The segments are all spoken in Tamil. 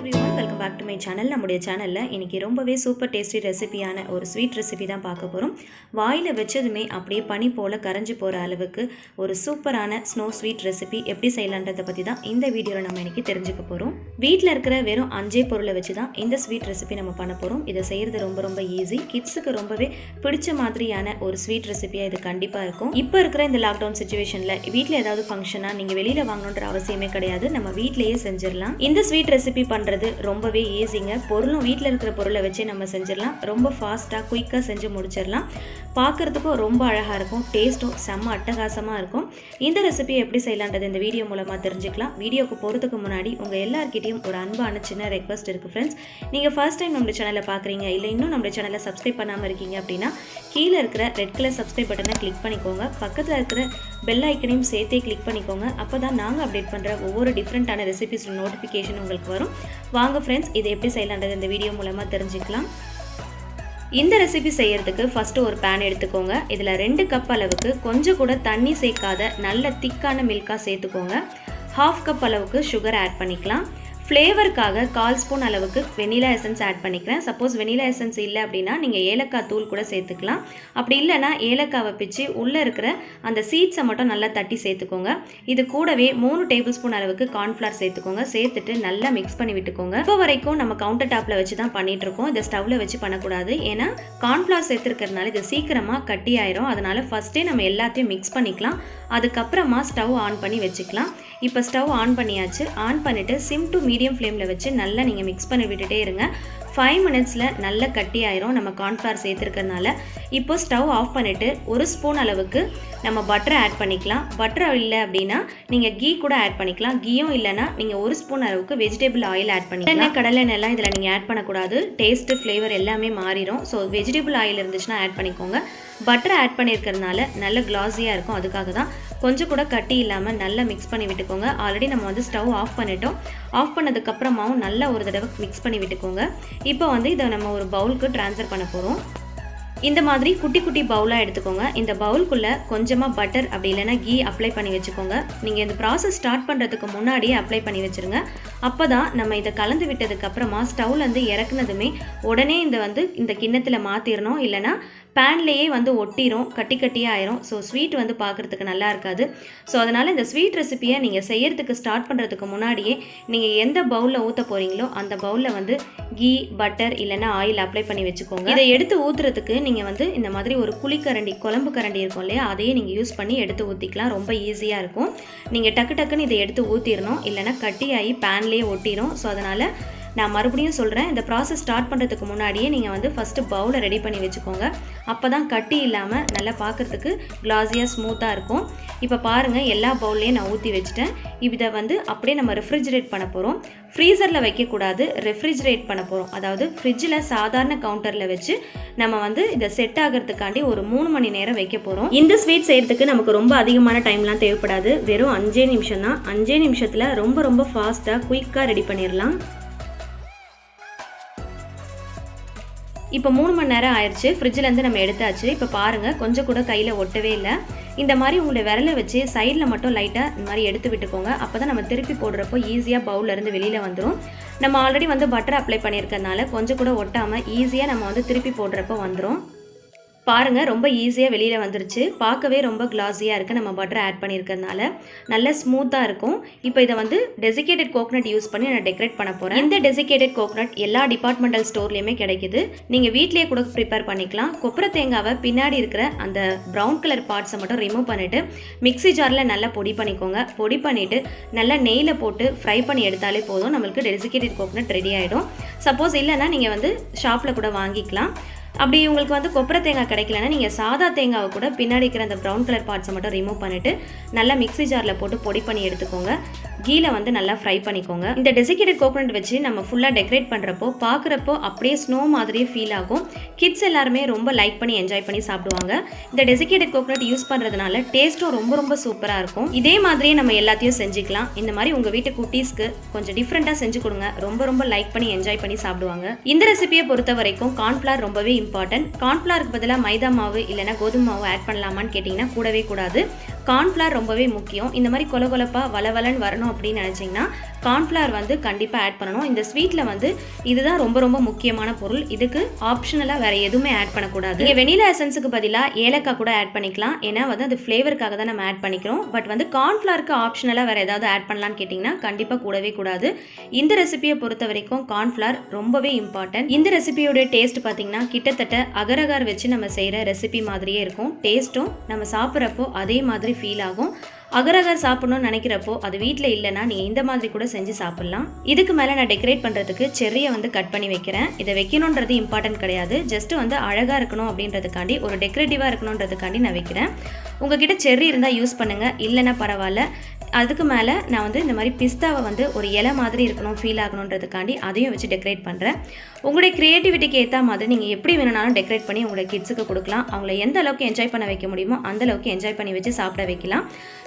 everyone, welcome back to my channel. நம்முடைய சேனல்ல இன்னைக்கு ரொம்பவே சூப்பர் டேஸ்டி ரெசிபியான ஒரு ஸ்வீட் ரெசிபி தான் பார்க்க போறோம். வாயில வெச்சதுமே அப்படியே பனி போல கரஞ்சு போற அளவுக்கு ஒரு சூப்பரான ஸ்னோ ஸ்வீட் ரெசிபி எப்படி செய்யலாம்ன்றத பத்தி தான் இந்த வீடியோல நம்ம இன்னைக்கு தெரிஞ்சுக்க போறோம். வீட்ல இருக்கிற வெறும் 5 பொருளை வச்சு தான் இந்த ஸ்வீட் ரெசிபி நம்ம பண்ண போறோம். இத செய்யிறது ரொம்ப ஈஸி. கிட்ஸ்க்கு ரொம்பவே பிடிச்ச மாதிரியான ஒரு ஸ்வீட் ரெசிபியா இது கண்டிப்பா இருக்கும். இப்போ இருக்கிற இந்த லாக்டவுன் சிச்சுவேஷன்ல வீட்ல ஏதாவது ஃபங்க்ஷனா நீங்க வெளியில வாங்கணும்ன்ற அவசியமே கிடையாது. நம்ம வீட்லயே செஞ்சிரலாம். இந்த ஸ்வீட் ரெசிபி பண்றது ரொம்பவே ஈஸிங்க. பொருளும் வீட்ல இருக்கிற பொருளை வச்சு நம்ம செஞ்சிரலாம். ரொம்ப ஃபாஸ்டா குயிக்கா செஞ்சு முடிச்சிரலாம். பார்க்கிறதுக்கும் ரொம்ப அழகா இருக்கும். டேஸ்டும் செம்ம அட்டகாசமா இருக்கும். இந்த ரெசிபி எப்படி செய்யலாம்ன்றது இந்த வீடியோ மூலமா தெரிஞ்சுக்கலாம். வீடியோக்கு போறதுக்கு முன்னாடி உங்க எல்லார்கிட்டயும் ஒரு அன்பான சின்ன ரெக்வெஸ்ட் இருக்கு ஃப்ரெண்ட்ஸ். நீங்க ஃபர்ஸ்ட் டைம் நம்ம சேனலை பார்க்குறீங்க இல்ல இன்னும் நம்ம சேனலை சப்ஸ்கிரைப் பண்ணாம இருக்கீங்க அப்படின்னா கீழே இருக்கிற ரெட் கலர் சப்ஸ்கிரைப் பட்டனை கிளிக் பண்ணிக்கோங்க. பக்கத்துல இருக்கிற பெல் ஐக்கனையும் சேர்த்தே கிளிக் பண்ணிக்கோங்க. அப்பதான் நாங்க அப்டேட் பண்ற ஒவ்வொரு டிஃபரெண்டான ரெசிபிஸ் நோட்டிஃபிகேஷன் உங்களுக்கு வரும். வாங்க ஃப்ரெண்ட்ஸ், இதை எப்படி செய்யலாம்ன்றது இந்த வீடியோ மூலமா தெரிஞ்சுக்கலாம். இந்த ரெசிபி செய்யறதுக்கு ஃபர்ஸ்ட் ஒரு பேன் எடுத்துக்கோங்க. இதுல 2 கப் அளவுக்கு கொஞ்சம் கூட தண்ணி சேர்க்காத நல்ல திக்கான மில்கா சேர்த்துக்கோங்க. 1/2 கப் அளவுக்கு சுகர் ஆட் பண்ணிக்கலாம். ஃப்ளேவருக்காக 1/4 ஸ்பூன் அளவுக்கு வெனிலா எசன்ஸ் ஆட் பண்ணிக்கிறேன். சப்போஸ் வெனிலா எசன்ஸ் இல்லை அப்படின்னா நீங்கள் ஏலக்காய் தூள் கூட சேர்த்துக்கலாம். அப்படி இல்லைனா ஏலக்காவை பிச்சு உள்ளே இருக்கிற அந்த சீட்ஸை மட்டும் நல்லா தட்டி சேர்த்துக்கோங்க. இது கூடவே 3 டேபிள் ஸ்பூன் அளவுக்கு கார்ன்ஃப்ளவர் சேர்த்துக்கோங்க. சேர்த்துட்டு நல்லா மிக்ஸ் பண்ணி விட்டுக்கோங்க. இப்போ வரைக்கும் நம்ம கவுண்டர் டாப்பில் வச்சு தான் பண்ணிட்டு இருக்கோம். இதை ஸ்டவ்வில் வச்சு பண்ணக்கூடாது. ஏன்னா கார்ன்ஃப்ளவர் சேர்த்துருக்கிறதுனால இது சீக்கிரமாக கட்டி ஆயிரும். அதனால ஃபர்ஸ்டே நம்ம எல்லாத்தையும் மிக்ஸ் பண்ணிக்கலாம். அதுக்கப்புறமா ஸ்டவ் ஆன் பண்ணி வச்சுக்கலாம். இப்போ ஸ்டவ் ஆன் பண்ணியாச்சு. ஆன் பண்ணிவிட்டு சிம் டு மீடியம் ஃப்ளேமில் வச்சு நல்லா நீங்கள் மிக்ஸ் பண்ணி விட்டுட்டே இருங்க. 5 மினிட்ஸில் நல்லா கட்டி ஆயிரும் நம்ம கார்ன்ஃப்ளவர் சேர்த்துருக்கறனால. இப்போ ஸ்டவ் ஆஃப் பண்ணிவிட்டு 1 ஸ்பூன் அளவுக்கு நம்ம பட்டரை ஆட் பண்ணிக்கலாம். பட்டர் இல்லை அப்படின்னா நீங்கள் கீ கூட ஆட் பண்ணிக்கலாம். கீயும் இல்லைனா நீங்கள் 1 ஸ்பூன் அளவுக்கு வெஜிடபிள் ஆயில் ஆட் பண்ணிக்கலாம். கடலை எண்ணெய்லாம் இதில் நீங்கள் ஆட் பண்ணக்கூடாது. டேஸ்ட்டு ஃப்ளேவர் எல்லாமே மாறிடும். ஸோ வெஜிடபிள் ஆயில் இருந்துச்சுன்னா ஆட் பண்ணிக்கோங்க. பட்டரை ஆட் பண்ணியிருக்கிறதுனால நல்ல கிளாஸியாக இருக்கும். அதுக்காக தான் கொஞ்சம் கூட கட்டி இல்லாமல் நல்லா மிக்ஸ் பண்ணி விட்டுக்கோங்க. ஆல்ரெடி நம்ம வந்து ஸ்டவ் ஆஃப் பண்ணிட்டோம். ஆஃப் பண்ணதுக்கப்புறமாவும் நல்லா ஒரு தடவை மிக்ஸ் பண்ணி விட்டுக்கோங்க. இப்போ வந்து இதை நம்ம ஒரு பவுலுக்கு ட்ரான்ஸ்ஃபர் பண்ண போகிறோம். இந்த மாதிரி குட்டி குட்டி பவுலாக எடுத்துக்கோங்க. இந்த பவுலுக்குள்ளே கொஞ்சமாக பட்டர் அப்படி இல்லைன்னா கீ அப்ளை பண்ணி வச்சுக்கோங்க. நீங்கள் இந்த ப்ராசஸ் ஸ்டார்ட் பண்ணுறதுக்கு முன்னாடியே அப்ளை பண்ணி வச்சுருங்க. அப்போ தான் நம்ம இதை கலந்து விட்டதுக்கப்புறமா ஸ்டவ்லேருந்து இறக்குனதுமே உடனே இந்த கிண்ணத்தில் மாற்றிடணும். இல்லைனா பேன்லேயே வந்து ஒட்டிரும், கட்டி கட்டியாக ஆயிரும். ஸோ ஸ்வீட் வந்து பார்க்குறதுக்கு நல்லா இருக்காது. ஸோ அதனால் இந்த ஸ்வீட் ரெசிபியை நீங்கள் செய்யறதுக்கு ஸ்டார்ட் பண்ணுறதுக்கு முன்னாடியே நீங்கள் எந்த பவுலில் ஊற்ற போகிறீங்களோ அந்த பவுலில் வந்து கீ பட்டர் இல்லைன்னா ஆயில் அப்ளை பண்ணி வச்சுக்கோங்க. இதை எடுத்து ஊற்றுறதுக்கு நீங்கள் வந்து இந்த மாதிரி ஒரு குழிக்கரண்டி குழம்பு கரண்டி இருக்கும் இல்லையா, அதையே நீங்கள் யூஸ் பண்ணி எடுத்து ஊற்றிக்கலாம். ரொம்ப ஈஸியாக இருக்கும். நீங்கள் டக்குன்னு இதை எடுத்து ஊற்றிடணும். இல்லைனா கட்டியாகி பேன்லேயே ஒட்டிடும். ஸோ அதனால் நான் மறுபடியும் சொல்கிறேன், இந்த ப்ராசஸ் ஸ்டார்ட் பண்ணுறதுக்கு முன்னாடியே நீங்கள் வந்து ஃபஸ்ட்டு பவுலை ரெடி பண்ணி வச்சுக்கோங்க. அப்போ தான் கட்டி இல்லாமல் நல்லா பார்க்குறதுக்கு கிளாஸியாக ஸ்மூத்தாக இருக்கும். இப்போ பாருங்கள், எல்லா பவுல்லையும் நான் ஊற்றி வச்சுட்டேன். இதை வந்து அப்படியே நம்ம ரெஃப்ரிஜரேட் பண்ண போகிறோம். ஃப்ரீசரில் வைக்கக்கூடாது, ரெஃப்ரிஜரேட் பண்ண போகிறோம். அதாவது ஃப்ரிட்ஜில் சாதாரண கவுண்டரில் வச்சு நம்ம வந்து இதை செட் ஆகிறதுக்காண்டி ஒரு 3 மணி நேரம் வைக்க போகிறோம். இந்த ஸ்வீட் செய்கிறதுக்கு நமக்கு ரொம்ப அதிகமான டைம்லாம் தேவைப்படாது. வெறும் 5 நிமிஷம் தான். 5 நிமிஷத்தில் ரொம்ப ஃபாஸ்ட்டாக குயிக்காக ரெடி பண்ணிடலாம். இப்போ 3 மணி நேரம் ஆயிடுச்சு. ஃப்ரிட்ஜிலேருந்து நம்ம எடுத்தாச்சு. இப்போ பாருங்கள், கொஞ்சம் கூட கையில் ஒட்டவே இல்லை. இந்த மாதிரி உங்களுடைய விரலை வச்சு சைடில் மட்டும் லைட்டாக இந்த மாதிரி எடுத்து விட்டுக்கோங்க. அப்போ தான் நம்ம திருப்பி போடுறப்போ ஈஸியாக பவுல்லேருந்து வெளியில் வந்துடும். நம்ம ஆல்ரெடி வந்து பட்டர் அப்ளை பண்ணியிருக்கறனால கொஞ்சம் கூட ஒட்டாமல் ஈஸியாக நம்ம வந்து திருப்பி போடுறப்போ வந்துடும். பாருங்கள், ரொம்ப ஈஸியாக வெளியில் வந்துருச்சு. பார்க்கவே ரொம்ப கிளாஸியாக இருக்குது. நம்ம பட்டர் ஆட் பண்ணியிருக்கிறதுனால நல்ல ஸ்மூத்தாக இருக்கும். இப்போ இதை வந்து டெசிகேட்டட் கோகனட் யூஸ் பண்ணி நான் டெக்கரேட் பண்ண போகிறேன். இந்த டெசிகேட்டட் கோகனட் எல்லா டிபார்ட்மெண்டல் ஸ்டோர்லேயுமே கிடைக்குது. நீங்கள் வீட்லேயே கூட ப்ரிப்பேர் பண்ணிக்கலாம். கொப்பரை தேங்காவை பின்னாடி இருக்கிற அந்த ப்ரௌன் கலர் பார்ட்ஸை மட்டும் ரிமூவ் பண்ணிவிட்டு மிக்ஸி ஜாரில் நல்லா பொடி பண்ணிக்கோங்க. பொடி பண்ணிவிட்டு நல்லா நெய்யில் போட்டு ஃப்ரை பண்ணி எடுத்தாலே போதும். நம்மளுக்கு டெசிகேட்டட் கோகனட் ரெடி ஆகிடும். சப்போஸ் இல்லைன்னா நீங்கள் வந்து ஷாப்பில் கூட வாங்கிக்கலாம். அப்படி உங்களுக்கு வந்து கொப்பரை தேங்காய் கிடைக்கலன்னா நீங்கள் சாதா தேங்காவை கூட பின்னாடி இருக்கிற அந்த ப்ரௌன் கலர் பார்ட்ஸை மட்டும் ரிமூவ் பண்ணிவிட்டு நல்லா மிக்ஸி ஜாரில் போட்டு பொடி பண்ணி எடுத்துக்கோங்க. கீழே வந்து நல்லா ஃப்ரை பண்ணிக்கோங்க. இந்த டெசிகேட்டட் கோகனட் வச்சு நம்ம ஃபுல்லாக டெக்கரேட் பண்ணுறப்போ பார்க்குறப்போ அப்படியே ஸ்னோ மாதிரியே ஃபீல் ஆகும். கிட்ஸ் எல்லாருமே ரொம்ப லைக் பண்ணி என்ஜாய் பண்ணி சாப்பிடுவாங்க. இந்த டெசிகேட்டட் கோகனட் யூஸ் பண்ணுறதுனால டேஸ்ட்டும் ரொம்ப சூப்பராக இருக்கும். இதே மாதிரியே நம்ம எல்லாத்தையும் செஞ்சுக்கலாம். இந்த மாதிரி உங்கள் வீட்டு குட்டீஸ்க்கு கொஞ்சம் டிஃப்ரெண்ட்டாக செஞ்சு கொடுங்க. ரொம்ப லைக் பண்ணி என்ஜாய் பண்ணி சாப்பிடுவாங்க. இந்த ரெசிபியை பொறுத்த வரைக்கும் கார்ன்ஃப்ளவர் ரொம்பவே இம்பார்ட்டன்ட். கார்ன்ஃப்ளவருக்கு பதிலாக மைதா மாவு இல்லைனா கோதுமை மாவு ஆட் பண்ணலாமான்னு கேட்டிங்கன்னா கூடவே கூடாது. கார்ன்ஃப்ளவர் ரொம்பவே முக்கியம். இந்த மாதிரி கொலகொலப்பாக வளவலன்னு வரணும் அப்படின்னு நினச்சிங்கன்னா கார்ன்ஃப்ளவர் வந்து கண்டிப்பாக ஆட் பண்ணணும். இந்த ஸ்வீட்டில் வந்து இதுதான் ரொம்ப ரொம்ப முக்கியமான பொருள். இதுக்கு ஆப்ஷனலாக வேறு எதுவுமே ஆட் பண்ணக்கூடாது. நீங்கள் வெனிலா எசன்ஸுக்கு பதிலாக ஏலக்காய் கூட ஆட் பண்ணிக்கலாம். ஏன்னா வந்து அது ஃப்ளேவருக்காக தான் நம்ம ஆட் பண்ணிக்கிறோம். பட் வந்து கார்ன்ஃப்ளவருக்கு ஆப்ஷனலாக வேறு ஏதாவது ஆட் பண்ணலான்னு கேட்டிங்கன்னா கண்டிப்பாக கூடவே கூடாது. இந்த ரெசிபியை பொறுத்த வரைக்கும் கார்ன்ஃப்ளவர் ரொம்பவே இம்பார்ட்டன்ட். இந்த ரெசிபியோட டேஸ்ட் பார்த்தீங்கன்னா கிட்டத்தட்ட அகரகார் வச்சு நம்ம செய்கிற ரெசிபி மாதிரியே இருக்கும். டேஸ்ட்டும் நம்ம சாப்பிட்றப்போ அதே மாதிரி ஃபீல் ஆகும். அகரகர் சாப்பிடணும்னு நினைக்கிறப்போ அது வீட்டில் இல்லைன்னா நீங்கள் இந்த மாதிரி கூட செஞ்சு சாப்பிட்லாம். இதுக்கு மேலே நான் டெக்கரேட் பண்ணுறதுக்கு செர்ரியை வந்து கட் பண்ணி வைக்கிறேன். இதை வைக்கணுன்றது இம்பார்ட்டன்ட் கிடையாது. ஜஸ்ட்டு வந்து அழகாக இருக்கணும் அப்படின்றதுக்காண்டி, ஒரு டெக்கரேட்டிவாக இருக்கணுன்றதுக்காண்டி நான் வைக்கிறேன். உங்ககிட்ட செர்ரி இருந்தால் யூஸ் பண்ணுங்கள், இல்லைன்னா பரவாயில்ல. அதுக்கு மேலே நான் வந்து இந்த மாதிரி பிஸ்தாவை வந்து ஒரு இலை மாதிரி இருக்கணும், ஃபீல் ஆகணுன்றதுக்காண்டி அதையும் வச்சு டெக்கரேட் பண்ணுறேன். உங்களுடைய க்ரியேட்டிவிட்டிக்கு ஏற்ற மாதிரி நீங்கள் எப்படி வேணுனாலும் டெக்கரேட் பண்ணி உங்களுடைய கிட்ஸுக்கு கொடுக்கலாம். அவங்கள எந்த அளவுக்கு என்ஜாய் பண்ண வைக்க முடியுமோ அந்த அளவுக்கு என்ஜாய் பண்ணி வச்சு சாப்பிட வைக்கலாம்.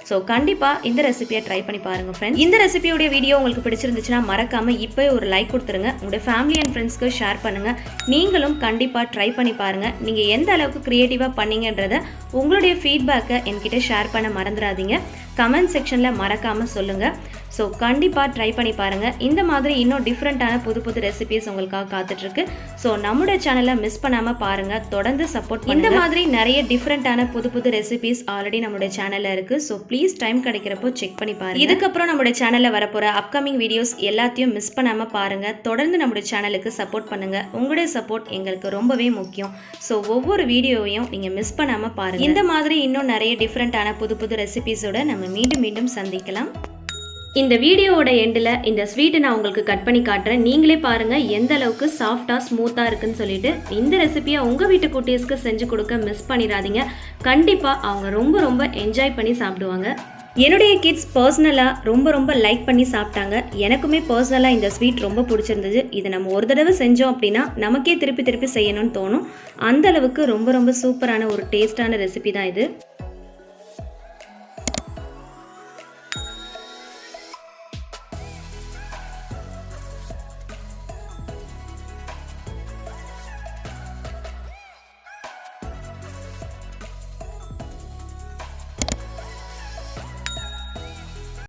ஸோ கண்டிப்பாக இந்த ரெசிபியை ட்ரை பண்ணி பாருங்கள் ஃப்ரெண்ட்ஸ். இந்த ரெசிபியோடைய வீடியோ உங்களுக்கு பிடிச்சிருந்துச்சுன்னா மறக்காமல் இப்போ ஒரு லைக் கொடுத்துருங்க. உங்களுடைய ஃபேமிலி அண்ட் ஃப்ரெண்ட்ஸ்க்கு ஷேர் பண்ணுங்கள். நீங்களும் கண்டிப்பாக ட்ரை பண்ணி பாருங்கள். நீங்கள் எந்த அளவுக்கு க்ரியேட்டிவாக பண்ணீங்கன்றதை உங்களுடைய ஃபீட்பேக்கை என்கிட்ட ஷேர் பண்ண மறந்துடாதீங்க. கமெண்ட் செக்ஷனில் மறக்காமல் சொல்லுங்கள். ஸோ கண்டிப்பாக ட்ரை பண்ணி பாருங்கள். இந்த மாதிரி இன்னும் டிஃப்ரெண்ட்டான புது புது ரெசிபிஸ் உங்களுக்காக காத்துட்ருக்கு. ஸோ நம்முடைய சேனலை மிஸ் பண்ணாமல் பாருங்கள், தொடர்ந்து சப்போர்ட் பண்ணுங்க. இந்த மாதிரி நிறைய டிஃப்ரெண்ட்டான புது புது ரெசிபிஸ் ஆல்ரெடி நம்மளுடைய சேனலில் இருக்குது. ஸோ ப்ளீஸ் டைம் கிடைக்கிறப்போ செக் பண்ணி பாருங்கள். இதுக்கப்புறம் நம்மளுடைய சேனலில் வரப்போகிற அப்கமிங் வீடியோஸ் எல்லாத்தையும் மிஸ் பண்ணாமல் பாருங்கள். தொடர்ந்து நம்மளுடைய சேனலுக்கு சப்போர்ட் பண்ணுங்கள். உங்களுடைய சப்போர்ட் எங்களுக்கு ரொம்பவே முக்கியம். ஸோ ஒவ்வொரு வீடியோவையும் நீங்கள் மிஸ் பண்ணாமல் பாருங்கள். இந்த மாதிரி இன்னும் நிறைய டிஃப்ரெண்ட்டான புது புது ரெசிபிஸோட நம்ம மீண்டும் சந்திக்கலாம். இந்த வீடியோவோட எண்டில் இந்த ஸ்வீட்டை நான் உங்களுக்கு கட் பண்ணி காட்டுறேன். நீங்களே பாருங்கள் எந்த அளவுக்கு சாஃப்டாக ஸ்மூத்தாக இருக்குன்னு சொல்லிட்டு. இந்த ரெசிபியை உங்கள் வீட்டு குட்டீஸ்க்கு செஞ்சு கொடுக்க மிஸ் பண்ணிடாதீங்க. கண்டிப்பாக அவங்க ரொம்ப ரொம்ப என்ஜாய் பண்ணி சாப்பிடுவாங்க. என்னுடைய கிட்ஸ் பர்சனலாக ரொம்ப லைக் பண்ணி சாப்பிட்டாங்க. எனக்குமே பர்சனலாக இந்த ஸ்வீட் ரொம்ப பிடிச்சிருந்தது. இதை நம்ம ஒரு தடவை செஞ்சோம் அப்படின்னா நமக்கே திருப்பி செய்யணும்னு தோணும். அந்தளவுக்கு ரொம்ப சூப்பரான ஒரு டேஸ்டான ரெசிபி தான் இது.